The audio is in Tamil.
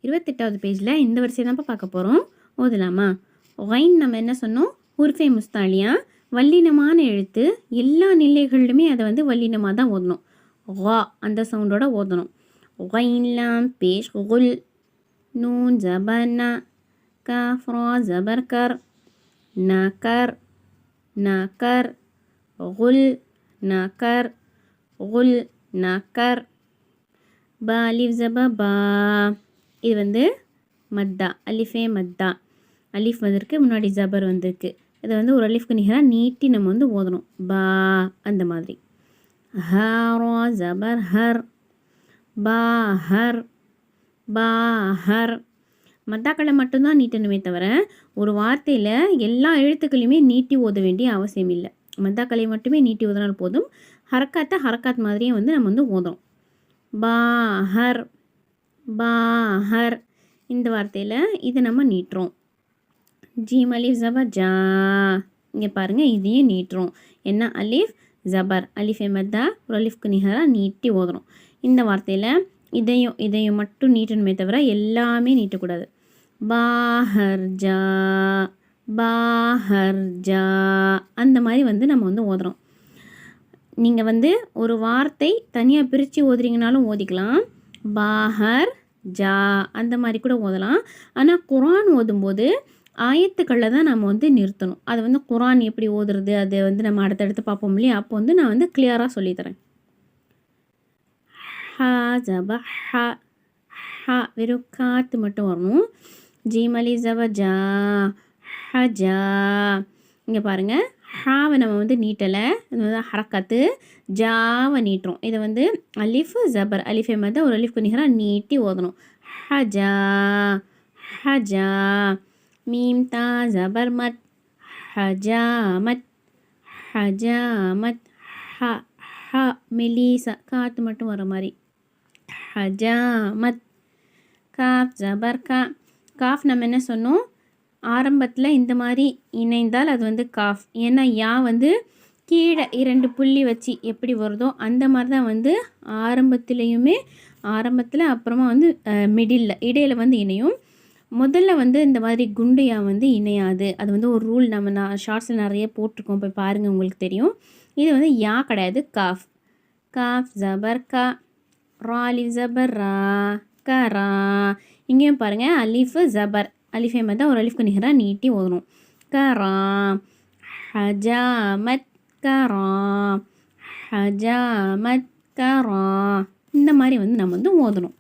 28வது பேஜில் இந்த வரிசையை தான்ப்பா பார்க்க போகிறோம். ஓதலாமா? ஒயின் நம்ம என்ன சொன்னோம்? உர்ஃபே முஸ்தாலியா, வல்லினமான எழுத்து. எல்லா நிலைகளிலுமே அதை வந்து வல்லினமாக தான் ஓதணும். வா அந்த சவுண்டோட ஓதணும். ஒயின்லாம் பேஷ் குல், நூன் ஜபர்னா, காஃப்ரா ஜபர்கர், நகர் நகர், குல் நகர் குல் நகர், பாலிவ் ஜப பா. இது வந்து மத்தா, அலிஃபே மத்தா. அலிஃப் வந்திருக்கு, முன்னாடி ஜபர் வந்திருக்கு. இதை வந்து ஒரு அலிஃப்க்கு நிகராக நீட்டி நம்ம வந்து ஓதணும். பா அந்த மாதிரி. ஹரா ஜபர் ஹர், பா ஹர் பா ஹர். மத்தாக்களை மட்டும்தான் நீட்டணுமே தவிர ஒரு வார்த்தையில் எல்லா எழுத்துக்களையுமே நீட்டி ஓத வேண்டிய அவசியம் இல்லை. மத்தாக்களை மட்டுமே நீட்டி ஓதினால் போதும். ஹரக்காத்தை ஹரக்காத் மாதிரியே வந்து நம்ம வந்து ஓதுறோம். பா ஹர் பா ஹர். இந்த வார்த்தையில் இதை நம்ம நீட்டுறோம். ஜீம் அலிஃப் ஜபர் ஜா. இங்கே பாருங்கள், இதையும் நீட்டுறோம். என்ன? அலிஃப் ஜபர், அலிஃபே மத்தா, ஒரு அலிஃப்க்கு நிகராக நீட்டி ஓதுறோம். இந்த வார்த்தையில் இதையும் மட்டும் நீட்டணுமே தவிர எல்லாமே நீட்டக்கூடாது. பாஹர் ஜா பாஹர் ஜா அந்த மாதிரி வந்து நம்ம வந்து ஓதுறோம். நீங்கள் வந்து ஒரு வார்த்தை தனியாக பிரித்து ஓதுறீங்கனாலும் ஓதிக்கலாம். பாஹர் ஜா அந்த மாதிரி கூட ஓதலாம். ஆனால் குரான் ஓதும்போது ஆயத்துக்களில் தான் நம்ம வந்து நிறுத்தணும். அதை வந்து குரான் எப்படி ஓதுறது அதை வந்து நம்ம அடுத்தடுத்து பார்ப்போம் இல்லையா? அப்போ வந்து நான் வந்து கிளியராக சொல்லித்தரேன். ஹா ஜப ஹா, ஹா வெறும் காற்று மட்டும் வரணும். ஜீமலி ஜப ஜா ஹஜா. இங்கே பாருங்கள், ஹாவை நம்ம வந்து நீட்டலை, இது வந்து ஹரக்கத்து. ஜாவை நீட்டுறோம். இதை வந்து அலிஃப் ஜபர், அலிஃபே மத்தா, ஒரு அலிஃப்க்கு நிகராக நீட்டி ஓதணும். ஹஜா ஹஜா. மீம் தா ஜபர் மத், ஹஜா மத் ஹஜா மத். ஹ ஹ மெலிசா காற்று மட்டும் வர மாதிரி. ஹஜா மத். காஃப் ஜபர் கா. காஃப் நம்ம என்ன சொன்னோம்? ஆரம்பத்தில் இந்த மாதிரி இணைந்தால் அது வந்து காஃப். ஏன்னா யா வந்து கீழே 2 புள்ளி வச்சு எப்படி வருதோ அந்த மாதிரி தான் வந்து ஆரம்பத்தில் அப்புறமா வந்து இடையில வந்து இணையும். முதல்ல வந்து இந்த மாதிரி குண்டு யா வந்து இணையாது. அது வந்து ஒரு ரூல். நான் ஷார்ட்ஸில் நிறைய போட்டிருக்கோம், போய் பாருங்கள், உங்களுக்கு தெரியும். இது வந்து யா கிடையாது, காஃப். காஃப் ஜபர் கா, ரா அலிஃப் ஜபர் ரா கரா. இங்கேயும் பாருங்கள், அலிஃபு ஜபர், அலிஃபே மத்தா, ஒரு அலிஃப்க்கு நிகராக நீட்டி ஓதணும். கரா ஹஜாமத் கரா ஹஜாமத் கரா. இந்த மாதிரி வந்து நம்ம வந்து ஓதணும்.